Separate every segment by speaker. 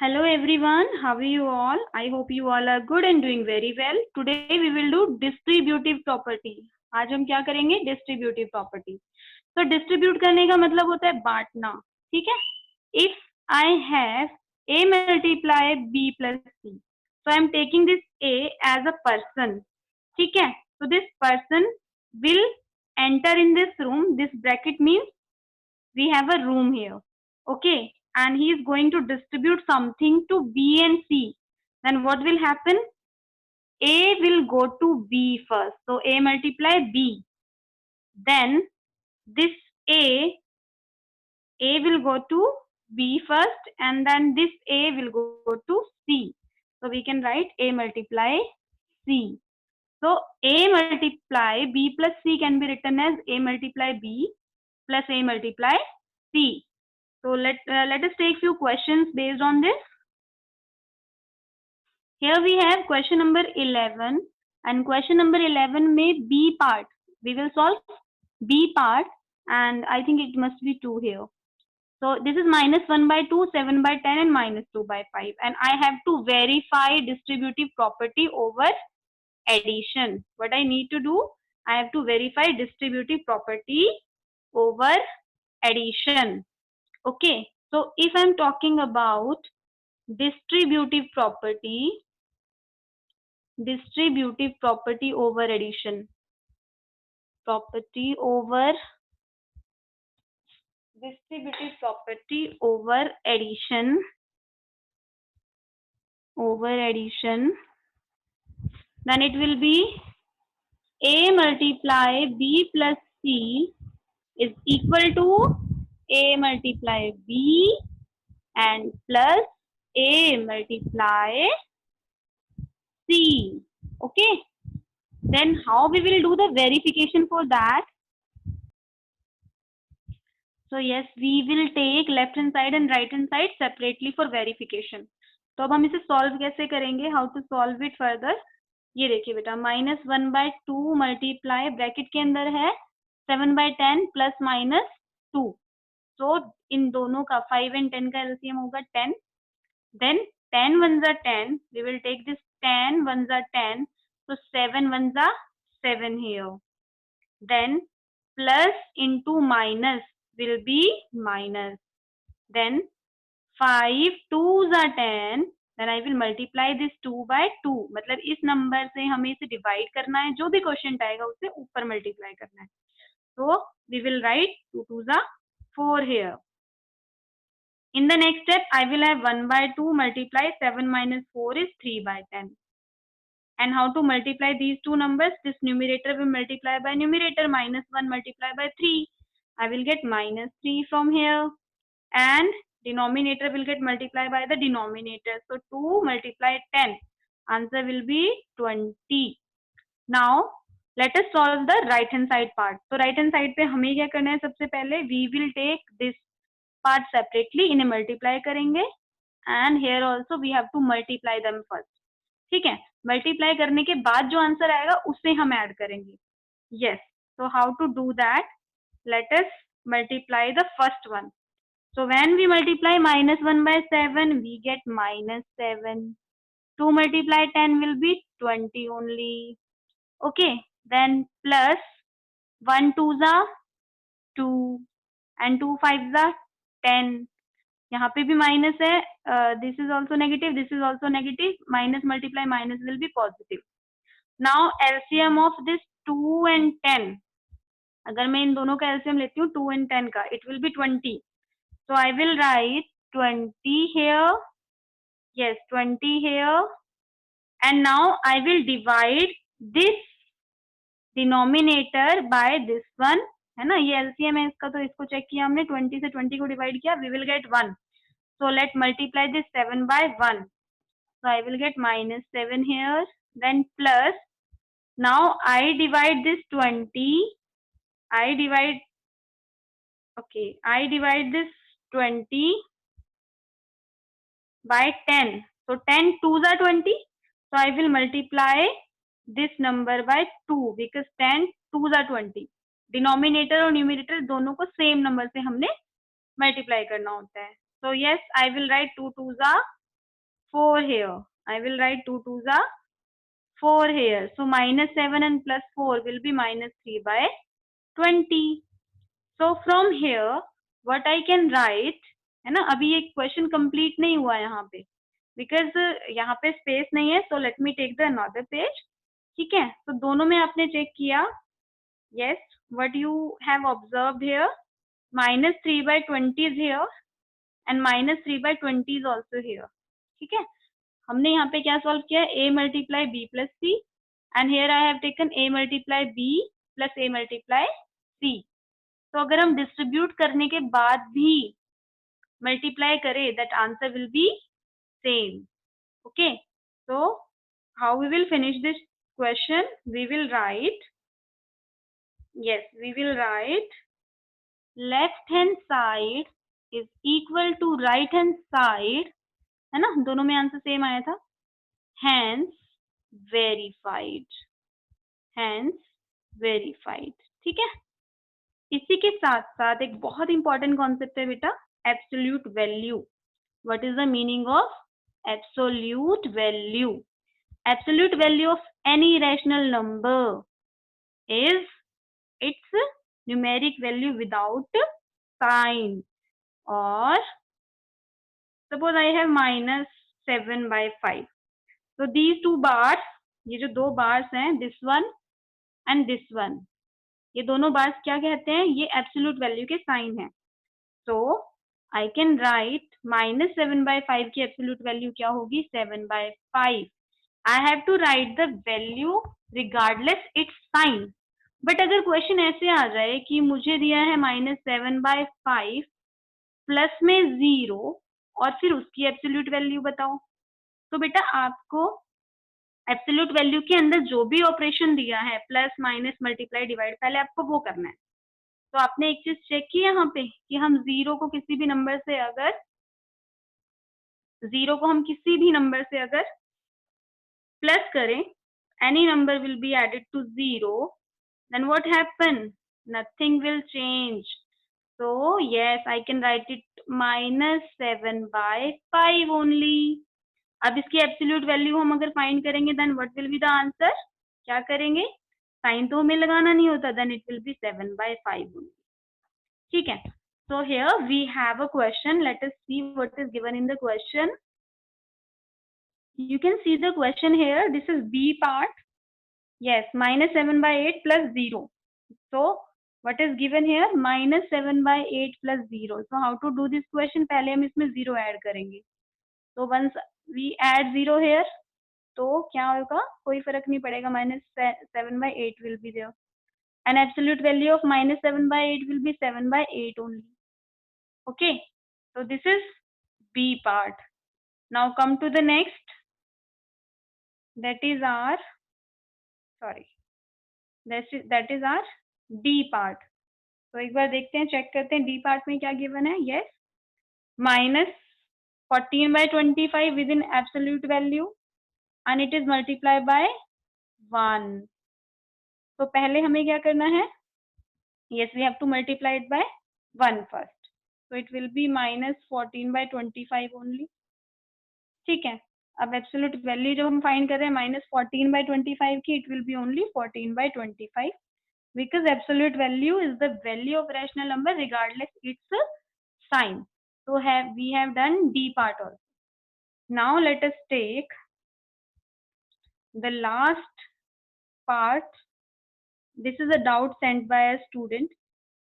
Speaker 1: Hello everyone, how are you all? I hope you all are good and doing very well. Today we will do distributive property. आज हम क्या करेंगे? Distributive property. तो distribute करने का मतलब होता है बांटना, ठीक है? If I have A multiply B plus C, so I am taking this A as a person, ठीक है? So this person will enter in this room. This bracket means we have a room here, okay, and he is going to distribute something to B and C. Then what will happen? A will go to B first, so A multiply B. Then this A will go to B first, and then this A will go to C. So we can write A multiply C. So A multiply B plus C can be written as A multiply B plus A multiply C. So let us take few questions based on this. Here we have question number 11, and question number 11 may B part. We will solve B part, and I think it must be 2 here. So this is minus 1 by 2, 7 by 10 and minus 2 by 5, and I have to verify distributive property over addition. What I need to do? I have to verify distributive property over addition. Okay, so if I'm talking about distributive property over addition, distributive property over addition, then it will be A multiply B plus C is equal to A multiply B and plus A multiply C. Okay, then how we will do the verification for that? So yes, we will take left hand side and right hand side separately for verification. तो अब हम इसे solve कैसे करेंगे? How to solve it further? ये देखिए बेटा, minus 1 by 2 multiply bracket के अंदर है 7 by 10 plus minus 2. So इन दोनों का 5 and 10 का LCM होगा 10. Then 10 ones are 10. We will take this 10 ones are 10. So 7 ones are 7 here. Then plus into minus will be minus. Then 5 2s are 10. Then I will multiply this 2 by 2. मतलब इस number से हमें इसे divide करना है, जो भी question आएगा उसे ऊपर मल्टीप्लाई करना है. So we will write 2 2s are 4 here. In the next step, I will have 1 by 2 multiply 7 minus 4 is 3 by 10. And how to multiply these two numbers? This numerator will multiply by numerator, minus 1 multiply by 3. I will get minus 3 from here. And denominator will get multiplied by the denominator. So 2 multiply 10. Answer will be 20. Now let us solve the right hand side part. So right hand side पे हमें क्या करना है? सबसे पहले we will take this part separately, इन्हें multiply करेंगे, and here also we have to multiply them first. ठीक है, मल्टीप्लाई करने के बाद जो आंसर आएगा उससे हम ऐड करेंगे. Yes, so how to do that? Let us multiply the first one. So when we multiply minus 1 by 7, we get minus 7. 2 multiply 10 will be 20 only. Okay, then plus 1 2s are 2 and 2 5s are 10. यहाँ पे भी minus है, this is also negative, this is also negative, minus multiply minus will be positive. Now LCM of this 2 and 10, अगर मैं इन दोनों का LCM लेती हूँ 2 and 10 का, it will B 20. So I will write 20 here, yes 20 here, and now I will divide this denominator by this one, है ना, ये एलसीएम है इसका, तो इसको चेक किया हमने, 20 से 20 को डिवाइड किया, we will get 1. So let's multiply this 7 by 1. So I will get minus 7 here. Then plus. Now I divide this 20. I divide this 20 by 10. So 10 2s are 20. So I will multiply this number by 2 because 10 2s are 20. Denominator और numerator दोनों को same number से हमने multiply करना होता है. So yes, I will write 2 2s are 4 here. I will write 2 2s are 4 here. So minus 7 and plus 4 will be minus 3 by 20. So from here what I can write, है ना, अभी ये question complete नहीं हुआ यहाँ पे because यहाँ पे स्पेस नहीं है. So let me take the another page. ठीक है, तो दोनों में आपने चेक किया. Yes, what you have observed here, minus 3 by 20 is here and minus 3 by 20 is also here. ठीक है, हमने यहाँ पे क्या सॉल्व किया, a multiply b plus c and here I have taken a multiply b plus a multiply c. तो अगर हम डिस्ट्रीब्यूट करने के बाद भी मल्टीप्लाई करें that answer will be same. Okay, so how we will finish this question, we will write, yes, we will write left hand side is equal to right hand side, है ना, दोनों में answer same आया था. hence verified, hence verified. ठीक है, इसी के साथ साथ एक बहुत इंपॉर्टेंट कॉन्सेप्ट है बेटा, absolute value. What is the meaning of absolute value? Absolute value of any rational number is its numeric value without sign. और suppose I have minus 7 by 5. तो these two bars, ये जो दो bars हैं, this one and this one, ये दोनों bars क्या कहते हैं, ये एब्सोल्यूट वैल्यू के साइन है. So I can write minus 7 by 5 की एब्सोल्यूट वैल्यू क्या होगी, 7 by 5. I have to write the value regardless its sign. But अगर क्वेश्चन ऐसे आ जाए कि मुझे दिया है -7 by 5 प्लस में 0 और फिर उसकी एब्सोल्यूट वैल्यू बताओ, तो बेटा आपको एब्सोल्यूट वैल्यू के अंदर जो भी ऑपरेशन दिया है, प्लस माइनस मल्टीप्लाई डिवाइड, पहले आपको वो करना है. तो आपने एक चीज चेक की यहाँ पे कि हम जीरो को किसी भी नंबर से अगर प्लस करें, any number will be added to 0, then what happen, nothing will change. So yes, I can write it -7 by 5 only. अब इसकी एब्सोल्यूट वैल्यू हम अगर फाइंड करेंगे then what will be the answer, क्या करेंगे, साइन तो हमें लगाना नहीं होता, then it will be 7 by 5 only. ठीक है, so here we have a question. Let us see what is given in the question. You can see the question here. This is B part. Yes, -7 by 8 plus 0. So what is given here, -7 by 8 plus 0. So how to do this question, पहले हम इसमें 0 add करेंगे. So once we add 0 here, तो क्या होगा, कोई फर्क नहीं पड़ेगा, -7 by 8 will be there and absolute value of -7 by 8 will be 7 by 8 only. Okay, so this is B part. Now come to the next, that is our D part. तो एक बार देखते हैं, चेक करते हैं D part में क्या given है. yes, -14 by 25 within absolute value and it is multiplied by 1. तो पहले हमें क्या करना है, yes, we have to multiply it by 1 first. So it will be -14 by 25 only. ठीक है, अब एब्सोल्यूट वैल्यू जब हम फाइंड कर रहे हैं -14 by 25 की, it will be only 14 by 25 because absolute value is the value of rational number regardless its sign. So we have done D part also. Now let us take the last part. This is a doubt sent by a student.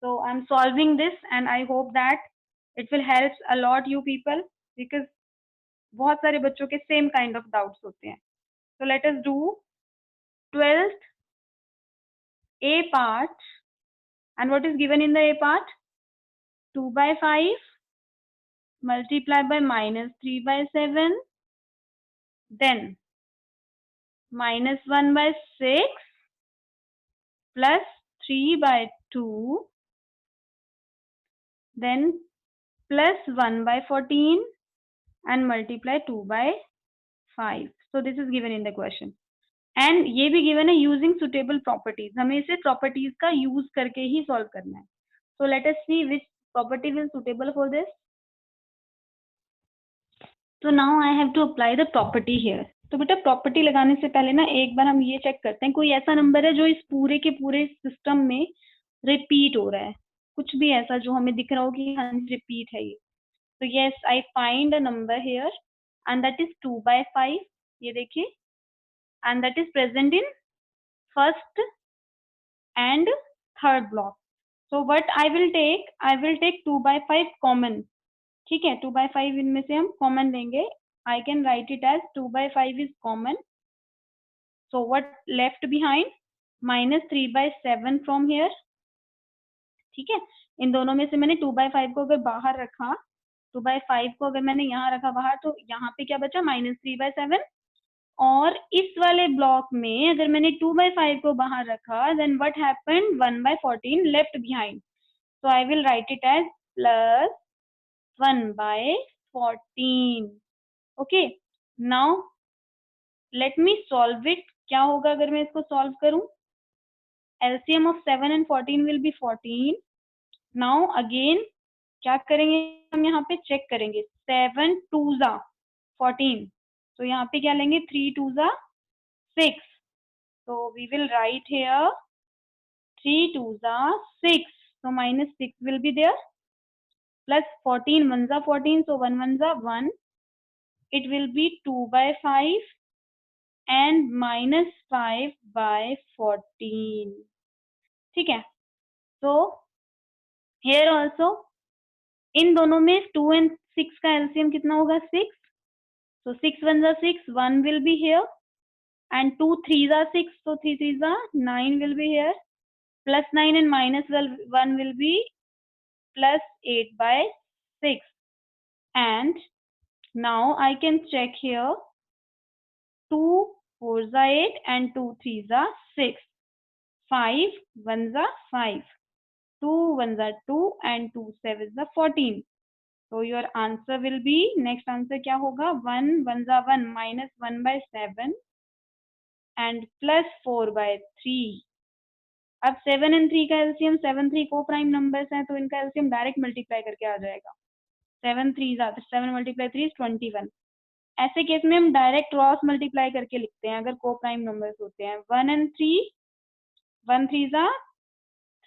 Speaker 1: So I'm solving this and I hope that it will help a lot you people because बहुत सारे बच्चों के same kind of doubts होते हैं. So let us do 12th A part, and what is given in the A part, 2 by 5 multiplied by -3 by 7, then -1 by 6 plus 3 by 2, then plus 1 by 14 and multiply 2 by 5. So this is given in the question. And ये भी given है using suitable properties. हमें इसे properties का use करके ही solve करना है. So let us see which property will suitable for this. तो now I have to apply the property here. तो बेटा प्रॉपर्टी लगाने से पहले ना एक बार हम ये चेक करते हैं कोई ऐसा नंबर है जो इस पूरे के पूरे सिस्टम में रिपीट हो रहा है, कुछ भी ऐसा जो हमें दिख रहा हो कि हाँ रिपीट है ये। तो yes I find a number here and that is 2/5। ये देखिए, and that is present in first and third block. So what I will take 2/5 common. ठीक है, 2/5 इनमें से हम कॉमन लेंगे। I can write it as 2/5 is common. So what left behind, -3/7 from here. ठीक है, इन दोनों में से मैंने 2/5 को अगर बाहर रखा, 2/5 को अगर मैंने यहाँ रखा बाहर, तो यहाँ पे क्या बचा, -3/7। और इस वाले ब्लॉक में अगर मैंने 2/5 को बाहर रखा, then what happened, 1/14 left behind. So I will write it as plus 1/14. Okay. Now let me solve it. क्या होगा अगर मैं इसको solve करूं? LCM of 7 and 14 will be 14. Now again क्या करेंगे हम, यहाँ पे चेक करेंगे। 7 2s are 14. तो यहाँ पे क्या लेंगे, 3 2s are 6. So we will write here 3 2s are 6. So -6 will be there. Plus 14 1s are 14. So 1 1s are 1. It will be 2/5 and -5/14. ठीक है, so here also इन दोनों में 2 and 6 का LCM कितना होगा, 6. so 6 1s are 6, 1 will be here, and 2 3s are 6, so 3 3s are 9 will be here, plus 9 and -1 will be plus 8/6. And now I can check here, 2 4s are 8 and 2 3s are 6. 5 1s are 5, 2 1s are 2 and 2 7s are 14. So your answer will be, next answer क्या होगा, 1 1s are 1 -1/7 and plus 4/3. अब 7 and 3 का LCM, 7 3 को prime numbers हैं तो इनका LCM direct multiply करके आ जाएगा। 7 3 7 × 3 is 21। ऐसे केस में हम डायरेक्ट क्रॉस मल्टीप्लाई करके लिखते हैं अगर को प्राइम नंबर्स होते हैं। 1 and 3, 1 3s are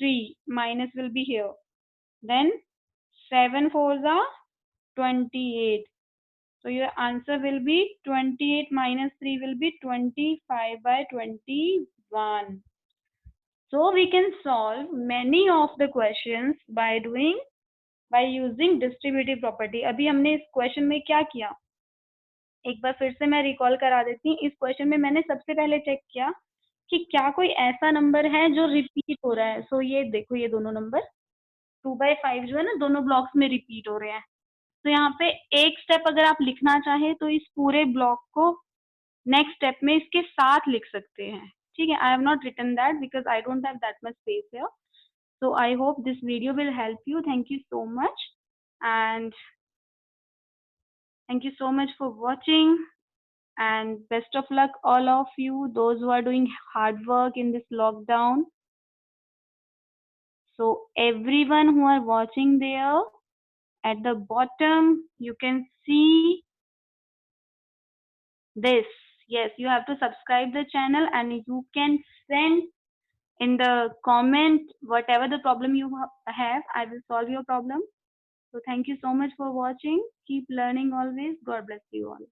Speaker 1: 3, minus will be here. Then 7 4s are 28. So your answer will be 28 minus 3 will be 25/21. So we can solve many of the questions by using distributive property. अभी हमने इस question में क्या किया, एक बार फिर से मैं रिकॉल करा देती हूँ। इस क्वेश्चन में मैंने सबसे पहले चेक किया कि क्या कोई ऐसा नंबर है जो रिपीट हो रहा है। सो ये देखो, ये दोनों नंबर 2/5 जो है ना, दोनों ब्लॉक्स में रिपीट हो रहे हैं। तो यहाँ पे एक स्टेप अगर आप लिखना चाहे तो इस पूरे ब्लॉक को नेक्स्ट स्टेप में इसके साथ लिख सकते हैं। ठीक है, I have not written that because I don't have that much space here. So I hope this video will help you. Thank you so much, and thank you so much for watching, and best of luck all of you, those who are doing hard work in this lockdown. So everyone who are watching there, at the bottom you can see this. Yes, you have to subscribe the channel, and you can send in the comment whatever the problem you have. I will solve your problem. So thank you so much for watching. Keep learning always. God bless you all.